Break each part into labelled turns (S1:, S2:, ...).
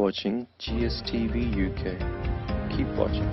S1: watching GSTV UK. Keep watching.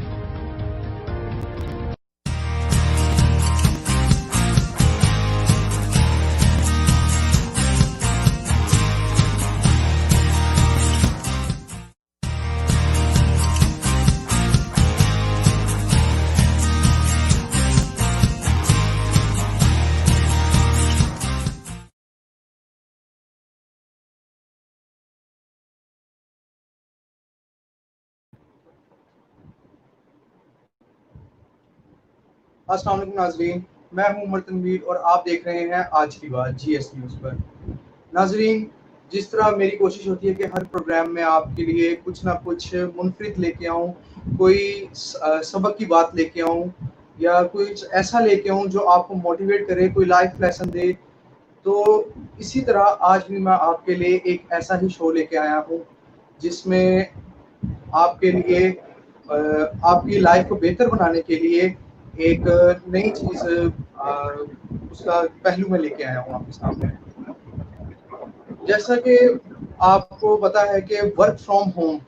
S2: अस्सलाम वालेकुम नाजरीन, मैं हूं उमर तनवीर और आप देख रहे हैं आज की बात जीएस न्यूज़ पर। नाजरीन, जिस तरह मेरी कोशिश होती है कि हर प्रोग्राम में आपके लिए कुछ ना कुछ मुनफरिद लेके आऊं, कोई सबक की बात लेके आऊं या कुछ ऐसा लेके आऊं जो आपको मोटिवेट करे, कोई लाइफ लेसन दे, तो इसी तरह आज भी मैं आपके लिए एक ऐसा ही शो लेके आया हूं जिसमें आपके लिए आपकी लाइफ को बेहतर बनाने के लिए एक नई चीज़ उसका पहलू में लेके आया हूँ आपके सामने। जैसा कि आपको पता है कि वर्क फ्रॉम होम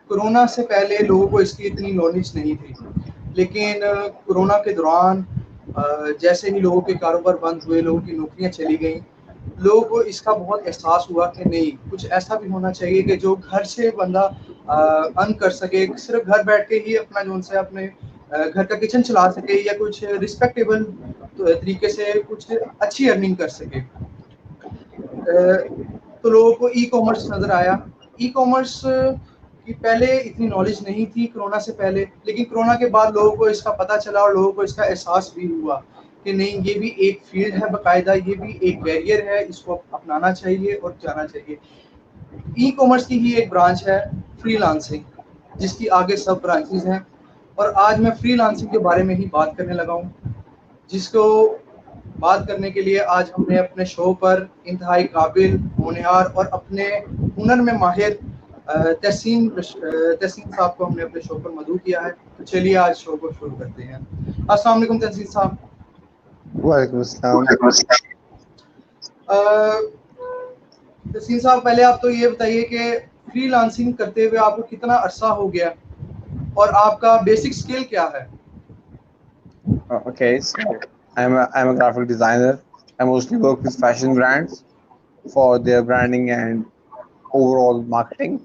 S2: कोरोना से पहले लोगों को इसकी इतनी नॉलेज नहीं थी, लेकिन कोरोना के दौरान जैसे ही लोगों के कारोबार बंद हुए, लोगों की नौकरियां चली गई, लोगों को इसका बहुत एहसास हुआ कि नहीं, कुछ ऐसा भी होना चाहिए कि जो घर से बंदा अर्न कर सके, सिर्फ घर बैठ के ही अपना जो उनसे अपने घर का किचन चला सके या कुछ रिस्पेक्टेबल तरीके से कुछ अच्छी अर्निंग कर सके। तो लोगों को ई कॉमर्स नज़र आया। ई कॉमर्स की पहले इतनी नॉलेज नहीं थी कोरोना से पहले, लेकिन कोरोना के बाद लोगों को इसका पता चला और लोगों को इसका एहसास भी हुआ कि नहीं, ये भी एक फील्ड है बाकायदा, ये भी एक बैरियर है, इसको अपनाना चाहिए और जाना चाहिए। ई कॉमर्स की ही एक ब्रांच है फ्रीलांसिंग, जिसकी आगे सब ब्रांचेस हैं, और आज मैं फ्रीलांसिंग के बारे में ही बात करने लगा हूँ, जिसको बात करने के लिए आज हमने अपने शो पर इंतहाई काबिल, होनहार और अपने हुनर में माहिर तहसीन साहब को हमने अपने शो पर मदऊ किया है। तो चलिए आज शो को शुरू करते हैं। अस्सलाम वालेकुम तहसीन साहब।
S3: वालेकुम अस्सलाम।
S2: तहसीन साहब, पहले आप तो ये बताइए कि फ्रीलांसिंग करते हुए आपको कितना अरसा हो गया और आपका बेसिक स्किल क्या है?
S3: Okay, so I'm a graphic designer. I mostly work with fashion brands for their branding and overall marketing.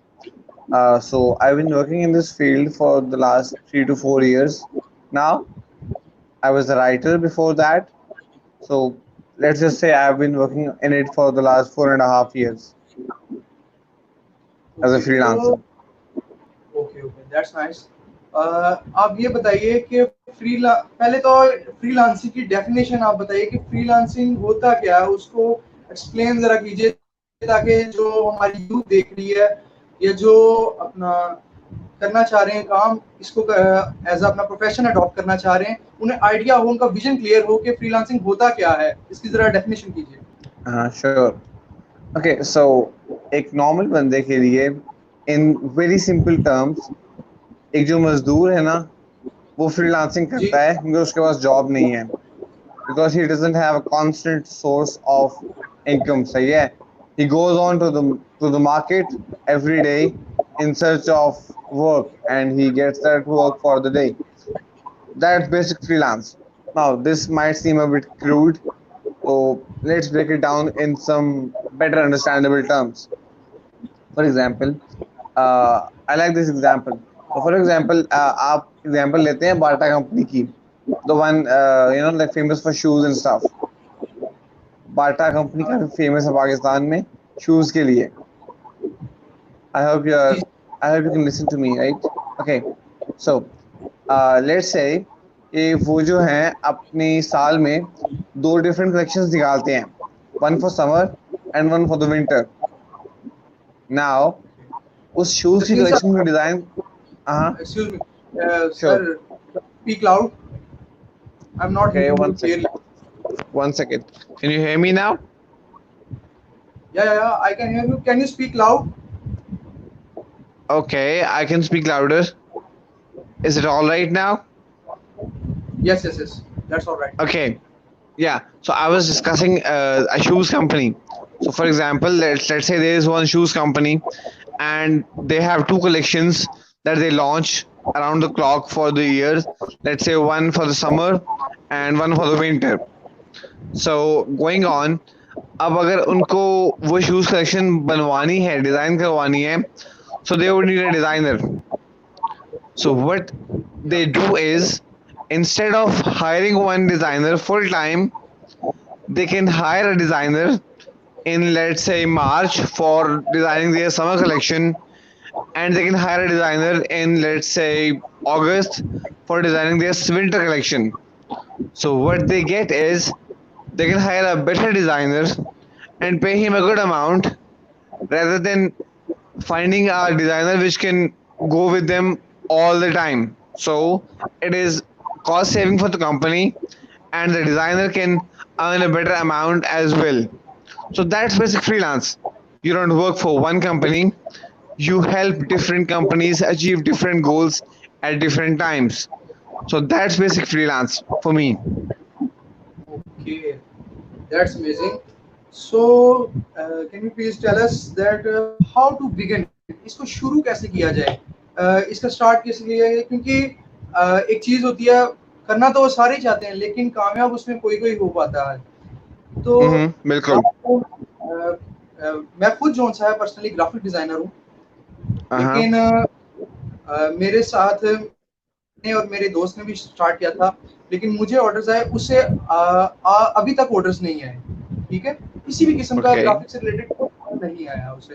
S3: So I've been working in this field for the last 3 to 4 years now. I was a writer before that. So let's just say I've been working in it for the last 4.5 years as a freelancer.
S2: Okay, that's nice. आप ये बताइए कि पहले तो freelancing की definition आप बताइए कि फ्रीलांसिंग होता क्या है, उसको एक्सप्लेन जरा कीजिए, ताकि जो हमारी यूथ देख रही है या जो अपना करना चाह रहे हैं काम, इसको एज अपना प्रोफेशन अडॉप्ट करना चाह रहे हैं, उन्हें आइडिया हो, उनका विजन क्लियर हो कि फ्रीलांसिंग होता क्या है, इसकी जरा डेफिनेशन कीजिए।
S3: Sure. Okay, so एक नॉर्मल बंदे के लिए इन वेरी सिंपल टर्म्स, एक जो मजदूर है ना, वो फ्रीलांसिंग करता है क्योंकि उसके पास जॉब नहीं है, because he doesn't have a constant source of income. सही है? He goes on to the market every day in search of work and he gets that work for the day. That's basic freelance. Now this might seem a bit crude, so let's break it down in some better understandable terms. For example, I like this example. So for example, आप example लेते हैं Bata company की, the one like famous for shoes and stuff. Bata company काफी famous है पाकिस्तान में shoes के लिए. I hope you can listen to me, right? Okay, so let's say कि वो जो हैं अपनी साल में 2 different collections निकालते हैं, one for summer and one for the winter. Now उस शूज की collection में design
S2: Excuse me, sir, speak loud. I'm not
S3: Okay,
S2: hearing you clearly.
S3: One second. Can you hear me now?
S2: Yeah, I can hear you. Can you speak loud?
S3: Okay, I can speak louder. Is it all right now?
S2: Yes. That's all right.
S3: Okay. Yeah. So I was discussing a shoes company. So for example, let's say there is one shoes company and they have two collections that they launch around the clock for the years. Let's say one for the summer and one for the winter. So going on, अब अगर उनको वो shoes collection बनवानी है, design करवानी है, so they would need a designer. So what they do is, instead of hiring one designer full time, they can hire a designer in, let's say, March for designing their summer collection, and they can hire a designer in, let's say, August for designing their winter collection. So what they get is, they can hire a better designer and pay him a good amount, rather than finding a designer which can go with them all the time. So it is cost saving for the company, and the designer can earn a better amount as well. So that's basic freelance. You don't work for one company, you help different companies achieve different goals at different times. So that's basic freelance for me.
S2: Okay, that's amazing. So, can you please tell us that how to begin? इसको शुरू कैसे किया जाए? इसका start कैसे किया जाए? क्योंकि एक चीज होती है, करना तो वो सारे ही चाहते हैं, लेकिन कामयाब उसमें कोई कोई हो पाता है. तो
S3: बिल्कुल.
S2: मैं खुद जो है पर्सनली ग्राफिक डिजाइनर हूँ, लेकिन मेरे साथ ने और मेरे दोस्त ने भी स्टार्ट किया था, लेकिन मुझे ऑर्डर्स आए, उससे अभी तक ऑर्डर्स नहीं आए. ठीक है, किसी भी किस्म का ग्राफिक से रिलेटेड नहीं आया उसे.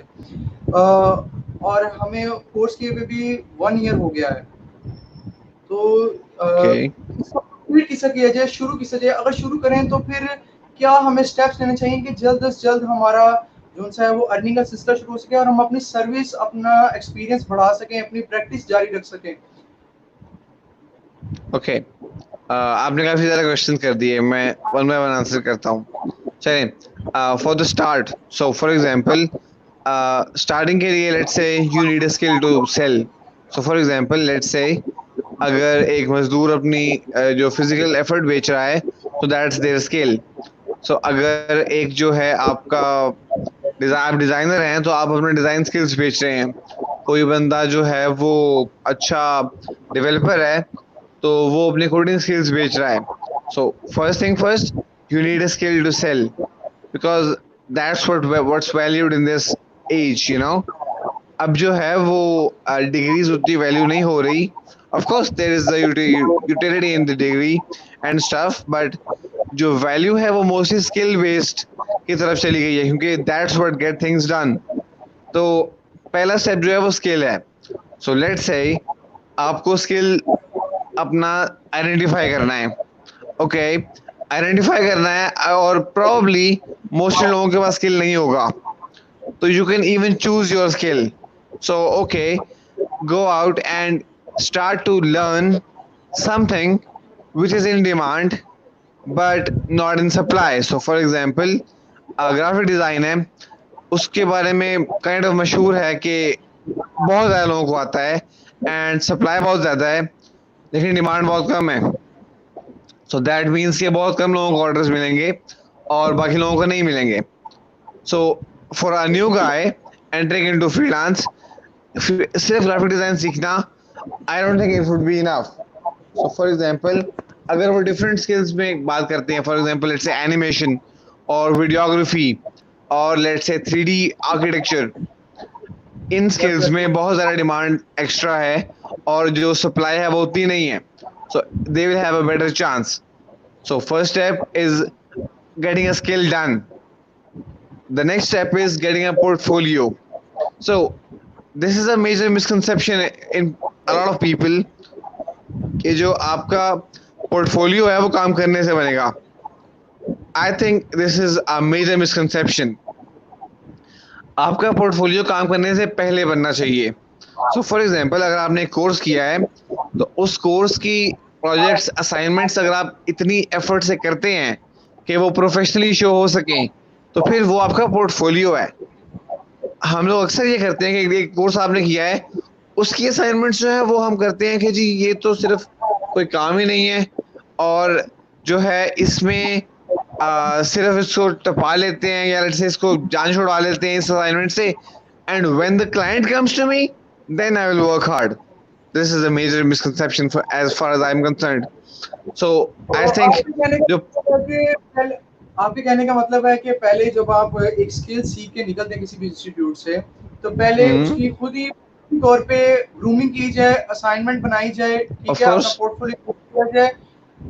S2: और हमें कोर्स किए हुए भी 1 ईयर हो गया है. तो किससे किया जाए, शुरू किससे जाए? अगर शुरू करें तो फिर क्या हमें स्टेप्स लेने चाहिए कि जल्द से जल्द हमारा जो है वो अर्निंग का सिलसिला शुरू हो सके और हम अपनी सर्विस, अपना एक्सपीरियंस बढ़ा सकें, अपनी प्रैक्टिस जारी रख सकें?
S3: ओके, आपने काफी सारे क्वेश्चन कर दिए, मैं वन बाय वन आंसर करता हूँ. चलें, for the start, so for example, starting के लिए let's say you need a skill to sell. So for example, let's say अगर एक मजदूर अपनी जो फिजिकल एफर्ट बेच रहा है, तो दैट्स देयर स्किल. सो अगर एक जो है आपका आप डिजाइनर हैं, तो आप अपने डिजाइन स्किल्स बेच रहे हैं. कोई बंदा जो है वो अच्छा डेवलपर है, तो वो अपने कोडिंग स्किल्स बेच रहा है. So first thing first, you need a skill to sell, because that's what's valued in this age, you know. अब जो है वो डिग्रीज उतनी वैल्यू नहीं हो रही. Of course there is the utility in the degree and stuff, but जो value है वो मोस्टली स्किल बेस्ड की तरफ चली गई है, क्योंकि that's what get things done. तो पहला स्टेप जो है वो स्किल है. सो लेट्स से आपको स्किल अपना आइडेंटिफाई करना है. ओके, आइडेंटिफाई करना है, और प्रोबेबली मोस्टली लोगों के पास स्किल नहीं होगा, तो you can even choose your skill. So okay, go out and start to learn something which is in demand but not in supply. So for example, graphic design है, उसके बारे में kind of मशहूर है कि बहुत ज़्यादा लोगों को आता है and supply बहुत ज़्यादा है, लेकिन डिमांड बहुत कम है. So that means कि बहुत कम लोगों को ऑर्डर्स मिलेंगे और बाकी लोगों को नहीं मिलेंगे. So for a new guy entering into freelance, सिर्फ ग्राफिक डिज़ाइन सीखना I don't think it would be enough. So for example, अगर वो different skills में बात करते हैं, for example, let's say animation और videography और let's say 3D architecture, in skills में बहुत ज़्यादा demand extra है और जो supply है वो उतनी नहीं है. So they will have a better chance. So first step is getting a skill done. The next step is getting a portfolio. So this is a major misconception in a lot of people कि जो आपका portfolio है वो काम करने से बनेगा. I think this is a major misconception. आपका पोर्टफोलियो काम करने से पहले बनना चाहिए. So for example, अगर आपने एक कोर्स किया है, तो उस कोर्स की प्रोजेक्ट्स, असाइनमेंट्स अगर आप इतनी एफर्ट से करते हैं कि वो प्रोफेशनली शो हो सकें, तो फिर वो आपका पोर्टफोलियो है. हम लोग अक्सर ये करते हैं कि एक कोर्स आपने किया है, उसकी असाइनमेंट्स जो है वो हम करते हैं कि जी ये तो सिर्फ कोई काम ही नहीं है, और जो है इसमें सिर्फ इसको टपा लेते हैं या इसको जान छुड़वा लेते हैं इस असाइनमेंट से, and when the client comes to me, then I will work hard. This is a major misconception for as far as I'm concerned. So
S2: तो
S3: I think the
S2: आपके कहने का मतलब है कि पहले जब आप एक स्किल सीख के निकलते हैं किसी भी इंस्टीट्यूट से, तो पहले
S3: Mhm.
S2: उसकी खुद ही तौर पे ग्रूमिंग की जाए, असाइनमेंट बनाई जाए, ठीक
S3: Of
S2: है, अपना
S3: course,
S2: पोर्टफोलियो किया जाए,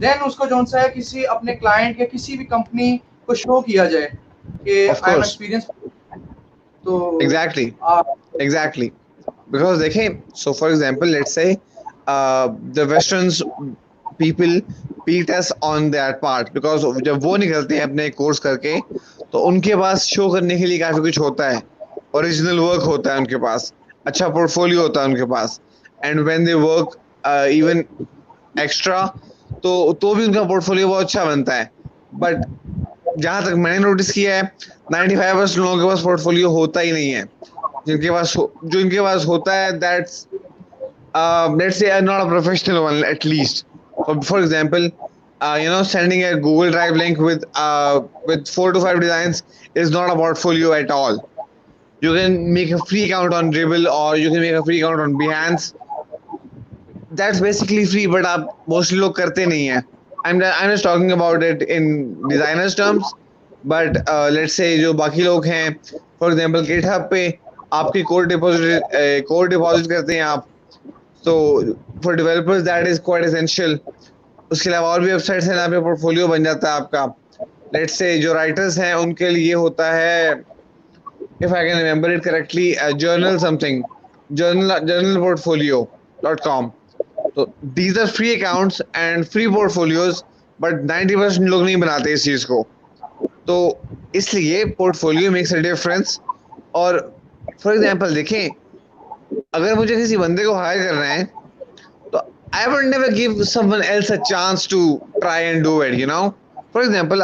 S2: देन उसको जो सा है किसी अपने क्लाइंट या किसी भी कंपनी को शो किया जाए कि
S3: of
S2: I am
S3: course,
S2: experience. तो
S3: exactly,
S2: आप
S3: exactly. Because देखें, so for example, let's say the Westerns people beat us on that part because जब वो निकलते हैं अपने कोर्स करके, तो उनके पास शो करने के लिए काफी कुछ होता है, ओरिजिनल वर्क होता है उनके पास, अच्छा पोर्टफोलियो होता है उनके पास, and when they work even extra, तो भी उनका पोर्टफोलियो बहुत अच्छा बनता है. बट जहां तक मैंने नोटिस किया है, 95% लोगों के पास पोर्टफोलियो होता ही नहीं है. जो इनके पास होता है, that's let's say not a professional one at least. For example, sending a Google Drive link with 4 to 5 designs is not a portfolio at all. You can make a free account on Dribble or you can make a free account on Behance. That's basically free, but आप mostly लोग करते नहीं हैं. I'm just talking about it in designers terms. But let's say जो बाकी लोग हैं, for example GitHub पे आपकी कोड डिपॉजिट करते हैं आप. So for developers that is quite essential. उसके अलावा और भी वेबसाइट्स हैं जहाँ पे पोर्टफोलियो बन जाता है आपका. Let's say जो राइटर्स हैं उनके लिए होता है, if I can remember it correctly, journal something, journalportfolio.com. So these are free accounts and free portfolios, but 90% लोग नहीं बनाते इस चीज को. तो इसलिए पोर्टफोलियो मेक्स अ डिफरेंस. और फॉर एग्जांपल देखें, अगर मुझे किसी बंदे को हायर करना है, तो I would never give someone else a chance to try and do it, you know. For example,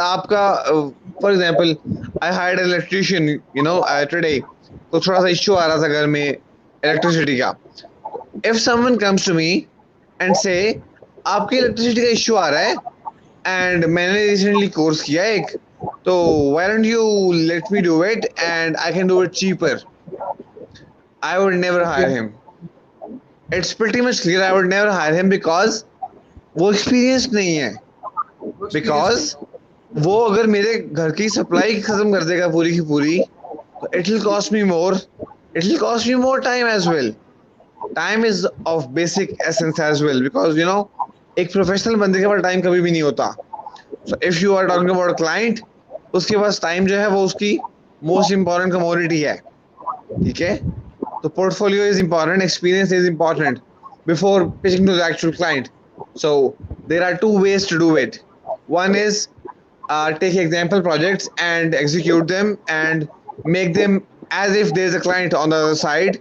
S3: for example, I hired an electrician, today. तो थोड़ा सा इश्यू आ रहा था घर में इलेक्ट्रिसिटी का. If someone comes to me and say, आपकी electricity का इश्यू आ रहा है and मैंने रिसेंटली कोर्स किया है एक, तो why don't you let me do it and I can do it cheaper. I would never hire him. It's pretty much clear I would never hire him because वो experienced नहीं है. Because वो अगर मेरे घर की सप्लाई खत्म कर देगा पूरी की पूरी, तो it will cost me more. It will cost me more time as well. Time is of basic essence as well because एक प्रोफेशनल बंदे के पास टाइम कभी भी नहीं होता. So if you are talking about a client, उसके पास time जो है वो उसकी मोस्ट इम्पोर्टेंट कमोडिटी है. ठीक है, तो portfolio is important, experience is important before pitching to the actual client. So there are two ways to do it. One is take example projects and execute them and make them as if there's a client on the other side,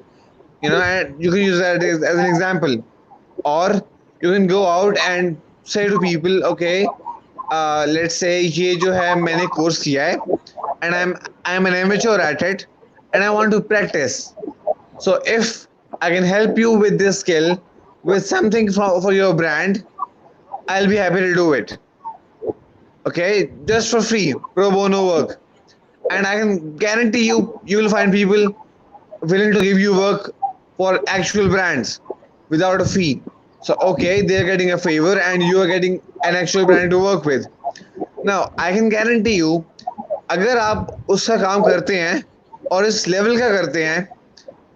S3: and you can use that as an example. Or you can go out and say to people, okay, let's say ये जो है मैंने course किया है and I'm an amateur at it and I want to practice. So if I can help you with this skill, with something for your brand, I'll be happy to do it. Okay, just for free, pro bono work. And I can guarantee you will find people willing to give you work for actual brands without a fee. So okay, they're getting a favor and you are getting an actual brand to work with. Now I can guarantee you, अगर आप उसका काम करते हैं और इस level का करते हैं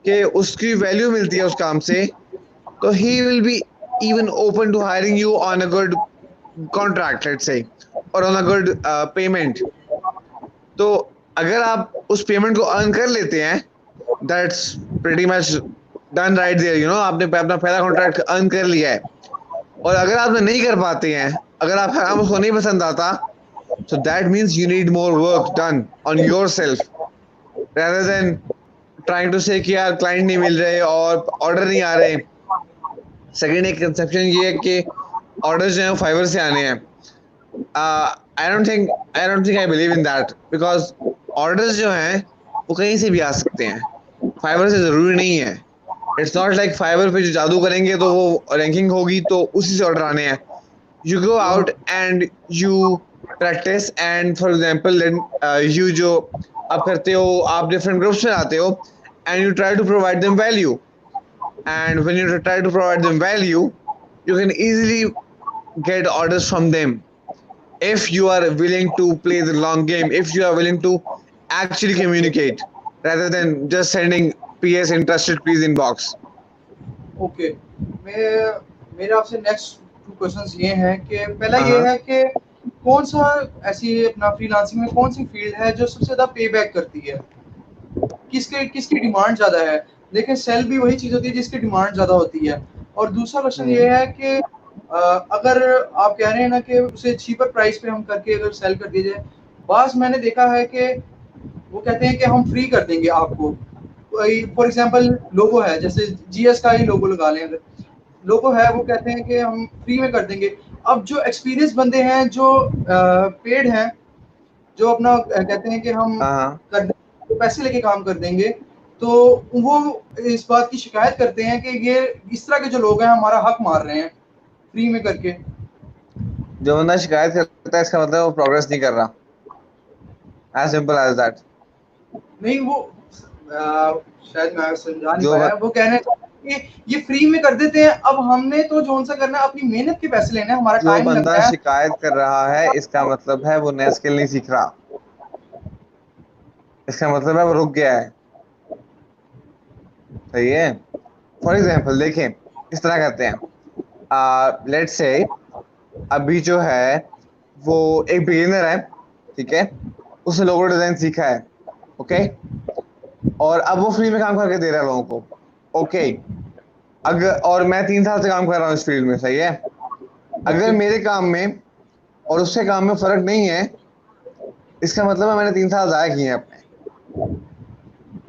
S3: कि उसकी वैल्यू मिलती है उस काम से, तो he will be even open to hiring you on a good contract, let's say, or on a good payment. तो अगर आप उस पेमेंट को अर्न कर लेते हैं, that's pretty much done right there, आपने अपना पहला कॉन्ट्रैक्ट अर्न कर लिया है. और अगर आप नहीं कर पाते हैं, अगर आपका काम उसको नहीं पसंद आता, so that means you need more work done on yourself rather than trying to say कि यार क्लाइंट नहीं मिल रहे और ऑर्डर नहीं आ रहे. सेकेंड एक कंसेप्शन ये है कि ऑर्डर्स जो हैं फाइवर से आने हैं. I don't think I believe in that because orders जो हैं वो कहीं से भी आ सकते हैं, फाइवर से ज़रूरी नहीं है. इट्स नॉट लाइक फाइवर पे जो जादू करेंगे तो वो रैंकिंग होगी तो उसी से ऑर्डर आने हैं. You go out and you practice and for example you जो आप करते हो, आप डिफरेंट ग्रुप्स में आते हो and you try to provide them value. And when you try to provide them value, you can easily get orders from them if you are willing to play the long game, if you are willing to actually communicate rather than just sending PS interested please inbox.
S2: Okay, मैं मेरे आपसे next two questions ये हैं कि पहला ये
S3: हाँ
S2: है कि कौन सा ऐसी अपना फ्रीलांसिंग में कौन सी फील्ड है जो सबसे ज़्यादा पे बैक करती है, किसकी डिमांड ज़्यादा है? लेकिन सेल भी वही चीज़ होती है जिसकी डिमांड ज़्यादा होती है। और दूसरा क्वेश्चन ये है कि अगर आप कह रहे हैं ना कि उसे चीपर प्राइस पे हम करके अगर सेल कर दिया जाए, बास मैंने देखा है कि वो कहते हैं कि हम फ्री कर देंगे आपको। फॉर एग्जांपल लोगो है, जैसे जीएस का ही लोगो लगा लें, अगर लोगो है वो कहते हैं कि हम फ्री में कर देंगे। अब जो एक्सपीरियंस बंदे हैं जो पेड हैं, जो अपना कहते हैं कि हम
S3: हाँ
S2: कर देंगे, पैसे लेके काम कर देंगे, तो वो इस बात की शिकायत करते हैं कि ये इस तरह के जो लोग हैं हमारा हक मार रहे हैं फ्री में करके।
S3: जो बंदा शिकायत करता है इसका मतलब वो प्रोग्रेस नहीं कर रहा, एज सिंपल एज दैट।
S2: नहीं वो शायद मैं समझा नहीं
S3: जो
S2: पाया, वो कहने कि ये फ्री में कर देते हैं, अब हमने तो जोन सा करना है, अपनी मेहनत के पैसे लेने हैं, हमारा
S3: जो
S2: टाइम
S3: बंदा
S2: लगता है।
S3: शिकायत कर रहा है इसका मतलब है वो नया स्किल नहीं सीख रहा, इसका मतलब है वो रुक गया है। सही है। फॉर एग्जाम्पल देखें इस तरह करते हैं, लेट्स से अभी जो है वो एक बिगिनर है, ठीक है, उसने लोगो डिजाइन सीखा है, ओके, और अब वो फ्री में काम करके दे रहा है लोगों को, ओके। अगर और मैं 3 साल से काम कर रहा हूँ इस फील्ड में, सही है। अगर मेरे काम में और उसके काम में फर्क नहीं है, इसका मतलब है मैंने 3 साल ज़ाया किए हैं अपने।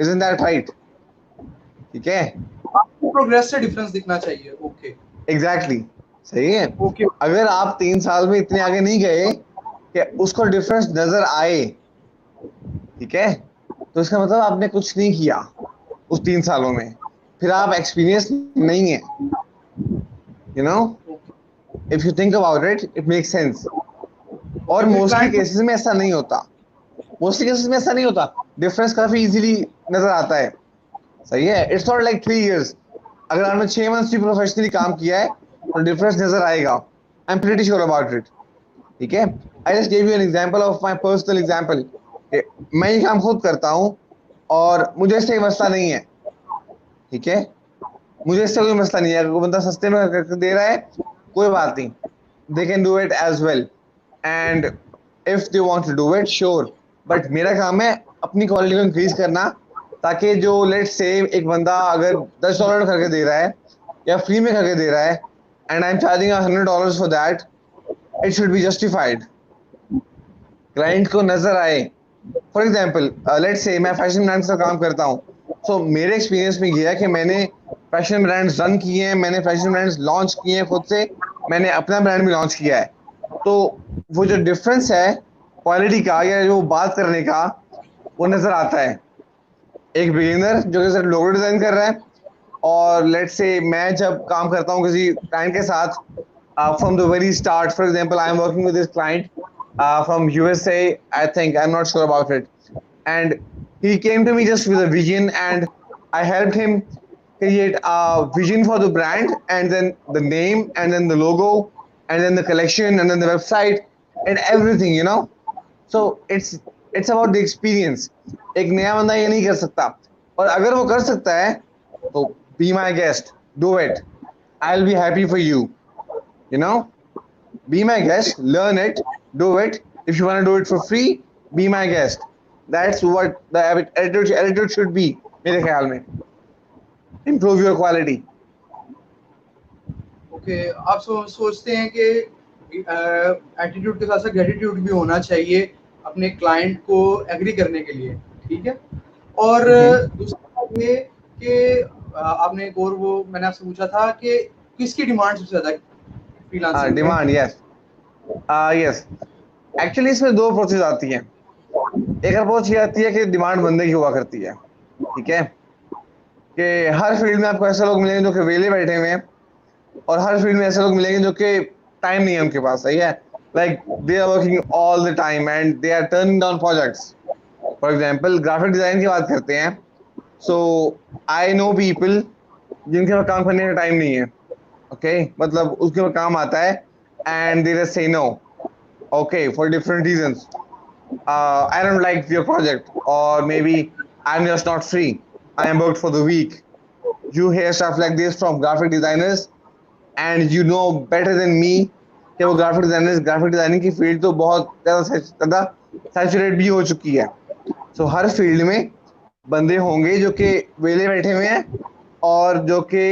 S3: Isn't that right? ठीक है,
S2: आपको प्रोग्रेस से डिफरेंस दिखना चाहिए। ओके
S3: एग्जैक्टली सही है।
S2: ओके
S3: अगर आप 3 साल में इतने आगे नहीं गए कि उसको डिफरेंस नजर आए, ठीक है, तो इसका मतलब आपने कुछ नहीं किया उस 3 सालों में, फिर आप एक्सपीरियंस नहीं है। You know, if you think about it, it make sense. और मोस्टली केसेस में ऐसा नहीं होता, डिफरेंस काफी इजीली नजर आता है, सही है। इट्स नॉट लाइक 3 इयर्स, अगर आपने 6 मंथ्स भी प्रोफेशनली काम किया है तो डिफरेंस नजर आएगा। I am pretty sure about it, ठीक है। I just give you an example of my personal example. मैं ये काम खुद करता हूँ और मुझे इससे कोई मसला नहीं है, ठीक है, मुझे इससे कोई मसला नहीं है। अगर कोई बंदा सस्ते में करके दे रहा है कोई बात नहीं, they can do it as well, and if they want to do it sure. But मेरा काम है अपनी क्वालिटी को इंक्रीज करना, ताकि जो लेट्स से एक बंदा अगर $10 करके दे रहा है या फ्री में करके दे रहा है and I am charging $100 for that, it should be justified, client को नजर आए। फॉर एग्जाम्पल लेट्स से मैं फैशन ब्रांड से काम करता हूँ, सो मेरे एक्सपीरियंस में ये है कि मैंने फैशन ब्रांड्स रन किए हैं, मैंने फैशन ब्रांड्स लॉन्च किए हैं खुद से, मैंने अपना ब्रांड भी लॉन्च किया है। तो वो जो डिफरेंस है क्वालिटी का या जो बात करने का, वो नजर आता है। एक बिगिनर जो कि सिर्फ लोगो डिजाइन कर रहा है, और लेट्स से मैं जब काम करता हूँ किसी क्लाइंट के साथ from the very start, for example I am working with this client from USA, I think, I am not sure about it, and he came to me just with a vision, and I helped him create a vision for the brand, and then the name, and then the logo, and then the collection, and then the website, and everything, you know. So it's about the experience. एक नया बंदा ये नहीं कर सकता, और अगर वो कर सकता है तो be my guest, do it, I'll be happy for you, you know. Be my guest, learn it, do it. If you want to do it for free, be my guest. That's what the attitude should be, मेरे ख्याल में। Improve your quality.
S2: Okay आप सोचते हैं कि attitude के साथ साथ ग्रेटिट्यूड भी होना चाहिए अपने क्लाइंट को एग्री करने के लिए, ठीक है। और दूसरा बात ये कि आपने एक और वो मैंने आपसे पूछा था कि किसकी डिमांड सबसे ज्यादा फ्रीलांसिंग में?
S3: Demand, yes yes. एक्चुअली इसमें दो अप्रोचेज आती हैं। एक अप्रोच ये आती है कि डिमांड बंदे की हुआ करती है, ठीक है, कि हर फील्ड में आपको ऐसे लोग मिलेंगे जो कि वेले बैठे हुए हैं, और हर फील्ड में ऐसे लोग मिलेंगे जो कि टाइम नहीं है उनके पास, सही है, like they are working all the time and they are turning down projects. For example graphic design की बात करते हैं, सो आई नो पीपल जिनके पास काम करने का टाइम नहीं है, ओके, मतलब उसके पास काम आता है and they just say no, okay, for different reasons. I don't like your project, or maybe I'm just not free. I am booked for the week. You hear stuff like this from graphic designers, and you know better than me कि वो graphic designing की field तो बहुत ज़्यादा saturate भी हो चुकी है. सो हर फील्ड में बंदे होंगे जो कि वेले बैठे हुए हैं और जो कि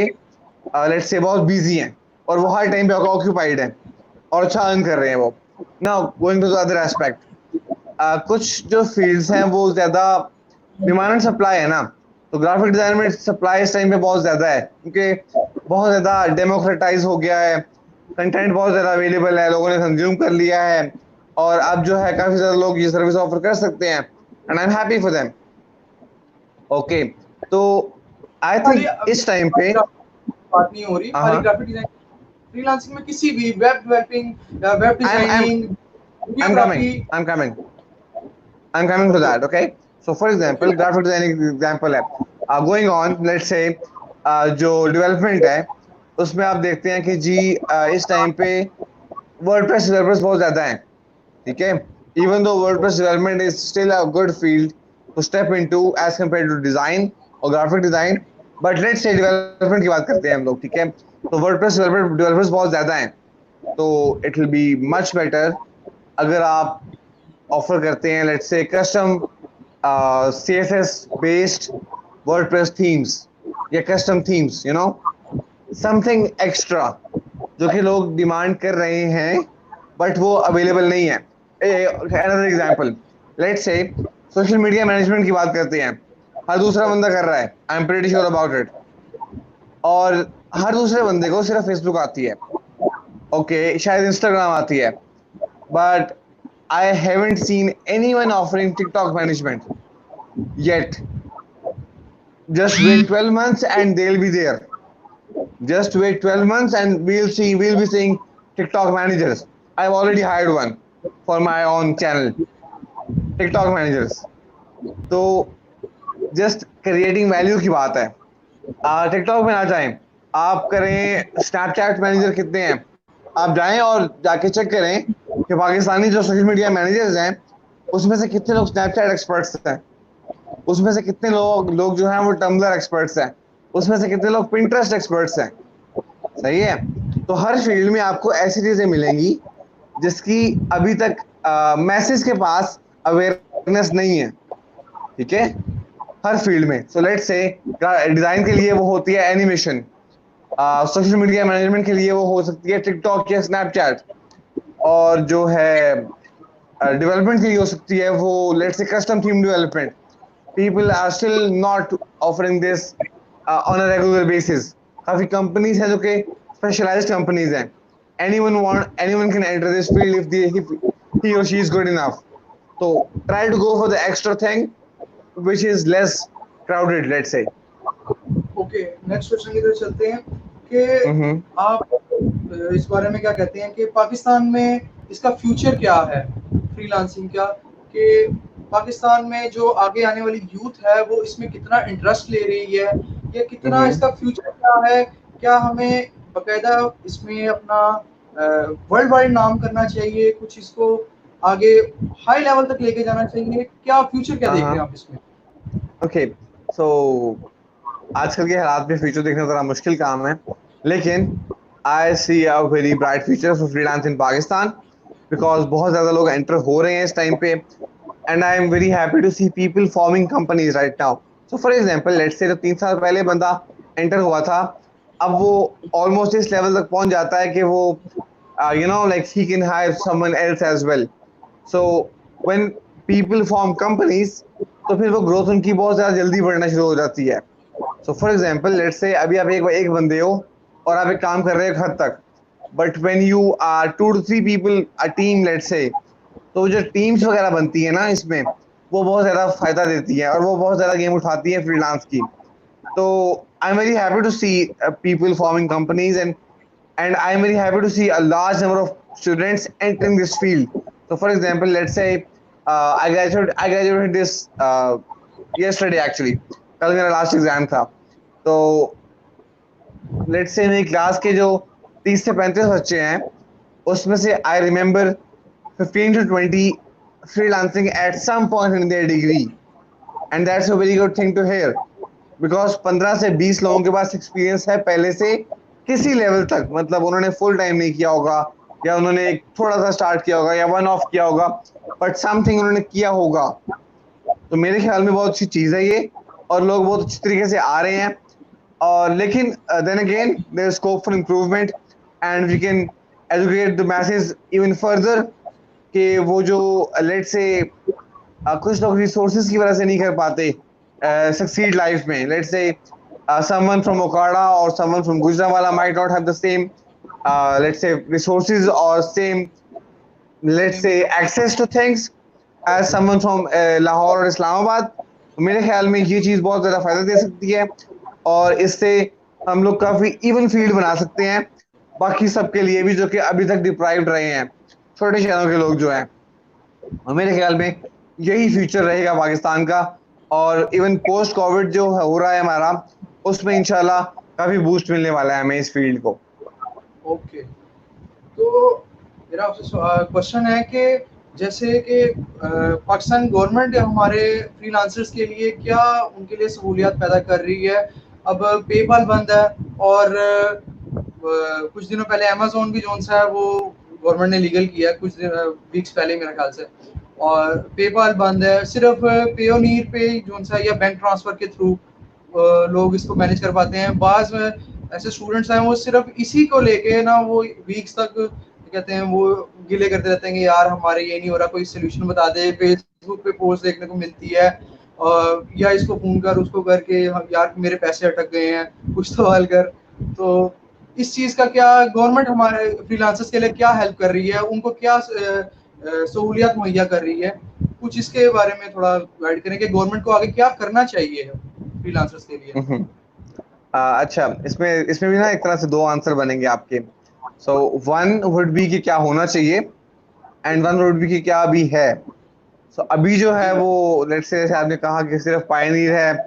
S3: लेट्स से बहुत बिजी हैं और वो हर टाइम पे ऑक्यूपाइड हैं और अच्छा अर्न कर रहे हैं वो. Now going to the other aspect, कुछ जो फील्ड्स हैं वो ज़्यादा डिमांड एंड सप्लाई है ना, तो ग्राफिक डिजाइन में सप्लाई इस टाइम पे बहुत ज़्यादा है क्योंकि बहुत ज़्यादा डेमोक्रेटाइज हो गया है, कंटेंट बहुत ज़्यादा अवेलेबल है, लोगों ने कंज्यूम कर लिया है और अब जो है काफ़ी ज़्यादा लोग ये सर्विस ऑफर कर सकते हैं and I am happy for them. Okay, तो आई
S2: खाली
S3: थिंक इस टाइम पे
S2: बात नहीं हो रही खाली ग्राफिक डिजाइन, फ्रीलांसिंग में किसी भी वेब डेवलपिंग या web designing, videography.
S3: I'm coming to that, okay? So for example, graphic designing example है. Going on, let's say जो development है, उसमें आप देखते हैं कि जी इस टाइम पे WordPress developers बहुत ज़्यादा हैं, ठीक है? Even though WordPress development is still a good field to step into as compared to design or graphic design, but let's say development की बात करते हैं हम लोग, ठीक है? तो WordPress developers बहुत ज़्यादा हैं, तो it will be much better अगर आप ऑफर करते हैं let's say custom CSS based WordPress themes या custom themes, you know, something extra जो कि लोग डिमांड कर रहे हैं बट वो अवेलेबल नहीं है. अनदर एग्जांपल, लेट्स से सोशल मीडिया मैनेजमेंट की बात करते हैं, हर दूसरा बंदा कर रहा है, I am pretty sure about it, और हर दूसरे बंदे को सिर्फ फेसबुक आती है, ओके, शायद इंस्टाग्राम आती है, but I haven't seen anyone offering TikTok management yet. Just wait 12 months and they'll be there. Just wait 12 months and we'll be seeing TikTok managers. I've already hired one for my own channel. TikTok managers. तो just creating value की बात है. TikTok में ना जाएं, आप करें Snapchat manager कितने हैं, आप जाएं और जाके चेक करें कि पाकिस्तानी जो सोशल मीडिया मैनेजर्स हैं उसमें से कितने लोग स्नैपचैट एक्सपर्ट्स हैं, उसमें से कितने लोग जो हैं वो टम्बलर एक्सपर्ट्स हैं, उसमें से कितने लोग पिंटरेस्ट एक्सपर्ट्स हैं. सही है. तो हर फील्ड में आपको ऐसी चीज़ें मिलेंगी जिसकी अभी तक मैसेज के पास अवेयरनेस नहीं है, ठीक है, हर फील्ड में. सो लेट्स से डिज़ाइन के लिए वो होती है एनिमेशन, सोशल मीडिया मैनेजमेंट के लिए वो हो सकती है टिकटॉक या स्नैपचैट, और जो है डेवलपमेंट के लिए हो सकती है वो let's say custom theme development. People are still not offering this on a regular basis. काफ़ी कंपनीज हैं जो कि स्पेशलाइज्ड कंपनीज हैं. anyone can enter this field if he or she is good enough. So try to go for the extra thing which is less crowded, let's say.
S2: Okay, next question की तरफ चलते हैं कि आप इस बारे में क्या कहते हैं कि पाकिस्तान में इसका फ्यूचर क्या है फ्रीलांसिंग का, कि पाकिस्तान में जो आगे आने वाली यूथ है वो इसमें कितना इंटरेस्ट ले रही है या कितना इसका फ्यूचर क्या है, क्या हमें बाकायदा इसमें अपना वर्ल्ड वाइड नाम करना चाहिए, कुछ इसको आगे हाई लेवल तक लेके जाना चाहिए, क्या फ्यूचर क्या देख रहे हैं आप इसमें?
S3: ओके, सो आजकल के हालात में फ्यूचर देखना ज़रा मुश्किल काम है, लेकिन I see a very bright future for freelance in Pakistan because बहुत ज़्यादा लोग एंटर हो रहे हैं इस टाइम पे and I am very happy to see people forming companies right now. So for example let's say 3 साल पहले बंदा एंटर हुआ था, अब वो ऑलमोस्ट इस लेवल तक पहुंच जाता है कि वो you know like he can hire someone else as well. So when people form companies तो फिर वो ग्रोथ उनकी बहुत ज़्यादा जल्दी बढ़ना शुरू हो जाती है. सो फॉर एग्जांपल लेट्स से अभी आप एक बंदे हो और आप एक काम कर रहे हो एक हद तक, but when you are 2 to 3 people a team let's say, तो जो टीम्स वगैरह बनती है ना इसमें वो बहुत ज़्यादा फ़ायदा देती है और वो बहुत ज़्यादा गेम उठाती है फ्रीलांस की. तो I am very happy to see people forming companies and I am very happy to see a large number of students entering this field. So for example, let's say I graduated this yesterday actually. कल मेरा last exam था, तो let's say मेरी class के जो 30 से 35 बच्चे हैं, उसमें से I remember 15 to 20 freelancing at some point in their degree, and that's a very good thing to hear, because 15 से 20 लोगों के पास एक्सपीरियंस है पहले से किसी लेवल तक, मतलब उन्होंने फुल टाइम नहीं किया होगा, या उन्होंने थोड़ा सा स्टार्ट किया होगा, या वन ऑफ किया होगा, बट समथिंग उन्होंने किया होगा। तो मेरे ख्याल में बहुत अच्छी चीज़ है ये, और लोग बहुत अच्छी तरीके से आ रहे हैं। और लेकिन then again there scope for improvement, and we can educate the message even further, कि वो जो लेट्स से कुछ लोग रिसोर्सेज की वजह से नहीं कर पाते सक्सीड लाइफ में, let's say someone from Okada or someone from Gujranwala might not have the same let's say resources or same, let's say, access to things as someone from Lahore और इस्लामाबाद। मेरे ख्याल में ये चीज़ बहुत ज़्यादा फ़ायदा दे सकती है, और इससे हम लोग काफ़ी इवन फील्ड बना सकते हैं बाकी सबके लिए भी, जो कि अभी तक डिप्राइव्ड रहे हैं, छोटे शहरों के लोग जो हैं। और मेरे ख्याल में यही फ्यूचर रहेगा पाकिस्तान का, और इवन पोस्ट कोविड जो हो रहा है हमारा, उसमें इंशाल्लाह काफ़ी बूस्ट मिलने वाला है हमें इस फील्ड को।
S2: ओके, तो मेरा आपसे क्वेश्चन है कि जैसे कि पाकिस्तान गवर्नमेंट हमारे फ्रीलांसर्स के लिए क्या उनके लिए सहूलियत पैदा कर रही है? अब पेपाल बंद है, और कुछ दिनों पहले अमेज़न भी जोन सा है वो गवर्नमेंट ने लीगल किया है, कुछ वीक्स पहले मेरे ख्याल से, और पेपाल बंद है। सिर्फ पेयोनीर पे जोन सा या बैंक ट्रांसफर के थ्रू लोग इसको मैनेज कर पाते हैं। बाज़ ऐसे स्टूडेंट्स हैं वो सिर्फ इसी को लेके ना वो वीक्स तक कहते हैं, वो गिले करते रहते हैं कि यार हमारे ये नहीं हो रहा, कोई सोल्यूशन बता दे। फेसबुक पे पोस्ट देखने को मिलती है, या इसको फोन कर उसको करके यार मेरे पैसे अटक गए हैं, कुछ तो हल कर। तो इस चीज़ का क्या गवर्नमेंट हमारे फ्रीलांसर्स के लिए क्या हेल्प कर रही है, उनको क्या सहूलियत मुहैया कर रही है? कुछ इसके बारे में थोड़ा गाइड करें कि गवर्नमेंट को आगे क्या करना चाहिए फ्रीलांसर्स के लिए।
S3: अच्छा, इसमें इसमें भी ना एक तरह से दो आंसर बनेंगे आपके। सो वन वुड बी कि क्या होना चाहिए, एंड वन वुड बी कि क्या अभी है। सो अभी जो है वो लेट्स से, जैसे आपने कहा कि सिर्फ पायनीर है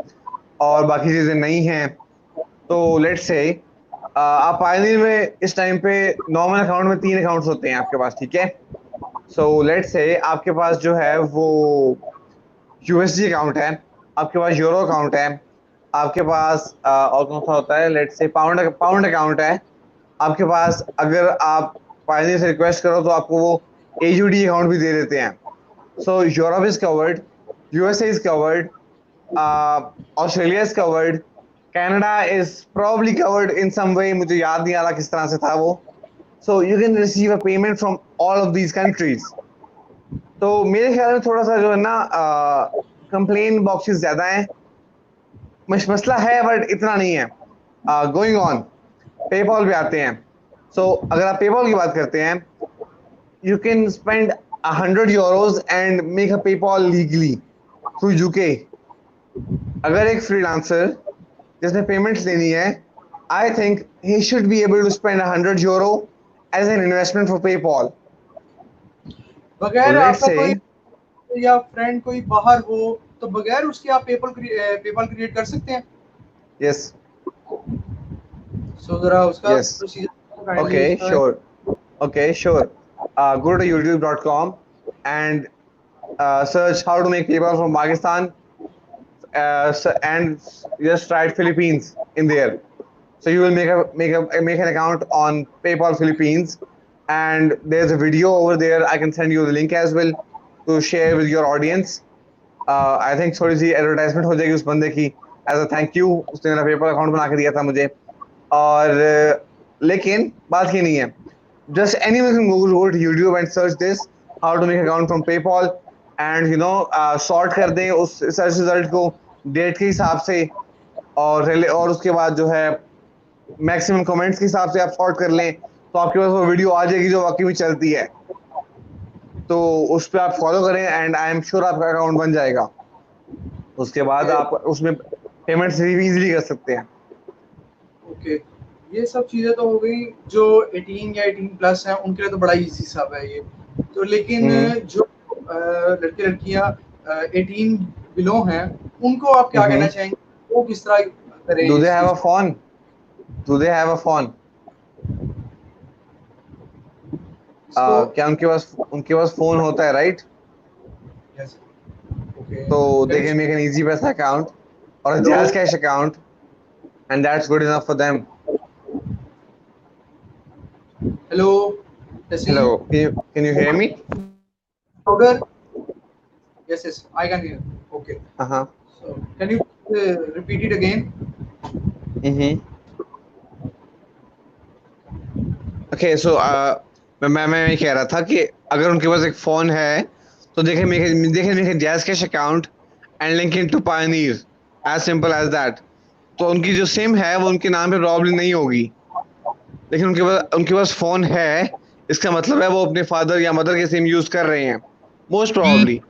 S3: और बाकी चीज़ें नहीं हैं, तो लेट्स से आप पायनीर में इस टाइम पे नॉर्मल अकाउंट में 3 अकाउंट्स होते हैं आपके पास, ठीक है। सो लेट्स से आपके पास जो है वो यूएसडी अकाउंट है, आपके पास यूरो अकाउंट है, आपके पास और कौन सा होता है, लेट्स से पाउंड अकाउंट है आपके पास। अगर आप पायनीर से रिक्वेस्ट करो तो आपको वो एयूडी अकाउंट भी दे देते हैं। So Europe is covered, USA is covered, Australia is covered, Canada is probably covered in some way, मुझे याद नहीं आ रहा किस तरह से था वो। So you can receive a payment from all of these countries. तो मेरे ख्याल में थोड़ा सा जो है ना कंप्लेन बॉक्सेस ज़्यादा हैं, मसला है बट इतना नहीं है। गोइंग ऑन, पेपॉल पे आते हैं। सो अगर आप पेपॉल की बात करते हैं, you can spend 100 euros and make a PayPal legally through UK. अगर एक फ्रीलांसर जिसने पेमेंट्स लेनी है, I think he should be able to spend 100 euro as an investment for PayPal.
S2: बगैर आपका कोई या फ्रेंड कोई बाहर हो तो बगैर उसके आप पेपल क्रिएट कर सकते हैं।
S3: यस,
S2: सो जरा उसका
S3: Yes.
S2: Procedure
S3: Okay, sure. Okay, sure. Go to youtube.com and search how to make PayPal from Pakistan, and just write Philippines in there. So you will make an account on PayPal Philippines, and there's a video over there. I can send you the link as well to share with your audience. I think थोड़ी सी advertisement हो जाएगी उस बंदे की as a thank you, उसने मेरा PayPal account बना के दिया था मुझे। और लेकिन बात ये नहीं है, just anyone can go to YouTube and search this how to make account from PayPal, and you know sort कर दें उस सर्च रिजल्ट को डेट के हिसाब से, और उसके बाद जो है मैक्सिमम कमेंट्स के हिसाब से आप सॉर्ट कर लें, तो आपके पास वो वीडियो आ जाएगी जो वाकई में चलती है। तो उस पर आप फॉलो करें एंड आई एम श्योर आपका अकाउंट बन जाएगा। उसके बाद आप उसमें पेमेंट्स इजीली कर सकते हैं।
S2: ओके, ये सब चीज़ें तो हो गई जो 18 या 18 प्लस हैं उनके लिए तो बड़ा इजी सब है ये। तो लेकिन जो लड़के लड़कियां 18 बिलो हैं उनको आप क्या कहना चाहेंगे? वो किस तरह करें
S3: Do
S2: इस
S3: they have
S2: चीज
S3: a phone? Do they have a phone?
S2: इसको?
S3: क्या उनके पास फोन होता है, right?
S2: yes, okay,
S3: So they
S2: can
S3: can
S2: you
S3: make an easy pass account or a
S2: hello
S3: jazz cash account, and that's good enough for them.
S2: hello Theseen,
S3: Hello, can you hear me?
S2: louder? Yes, I can hear. Okay,
S3: Uh-huh.
S2: so can you repeat it again?
S3: Mm-hmm. Okay, so मैं कह रहा था कि अगर उनके पास एक phone है तो they can make a jazz cash account and link it to Pioneer, as simple as that. तो उनकी जो सिम है वो उनके नाम पे प्रॉब्लम नहीं होगी, लेकिन उनके पास फोन है, इसका मतलब है वो अपने फादर या मदर के सिम यूज कर रहे हैं मोस्ट प्रोबेबली.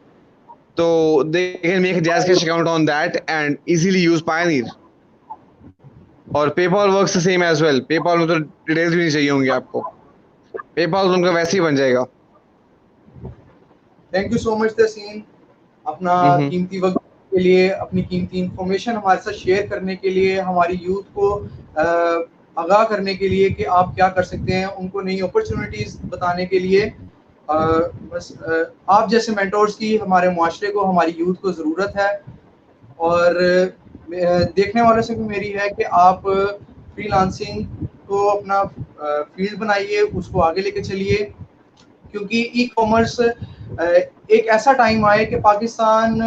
S3: तो they can make JazzCash account on that and easily use Payoneer. और PayPal works the same as well. PayPal में तो डिटेल्स भी नहीं चाहिए होंगे आपको. पेपॉल तो उनका वैसे ही बन जाएगा.
S2: थैंक यू सो मच तहसीन, अपना
S3: हम्म.
S2: कीमती वक्त के लिए, अपनी कीमती इंफॉर्मेशन हमारे साथ शेयर करने के लिए, हमारी यूथ को आगाह करने के लिए कि आप क्या कर सकते हैं, उनको नई अपॉर्चुनिटीज बताने के लिए. बस आप जैसे मेंटोर्स की हमारे मुआशरे को, हमारी यूथ को ज़रूरत है. और देखने वालों से भी मेरी है कि आप फ्रीलांसिंग को अपना फील्ड बनाइए, उसको आगे लेके चलिए, क्योंकि ई कॉमर्स एक ऐसा टाइम आए कि पाकिस्तान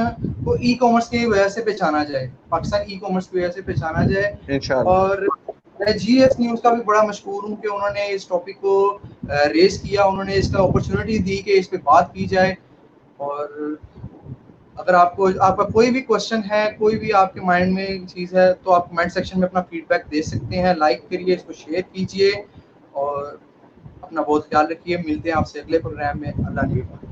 S2: को ई कॉमर्स की वजह से पहचाना जाए, पाकिस्तान ई कॉमर्स की वजह से पहचाना जाए.
S3: इंशाल्लाह.
S2: और मैं जीएस न्यूज़ का भी बड़ा मशहूर हूँ कि उन्होंने इस टॉपिक को रेस किया, उन्होंने इसका अपॉर्चुनिटी दी कि इस पे बात की जाए. और अगर आपका कोई भी क्वेश्चन है, कोई भी आपके माइंड में चीज़ है, तो आप कमेंट सेक्शन में अपना फीडबैक दे सकते हैं. लाइक करिए, इसको शेयर कीजिए और अपना बहुत ख्याल रखिए. मिलते हैं आपसे अगले प्रोग्राम में. अल्लाह निगहबान.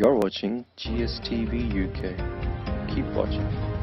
S1: You're watching GSTV UK. Keep watching.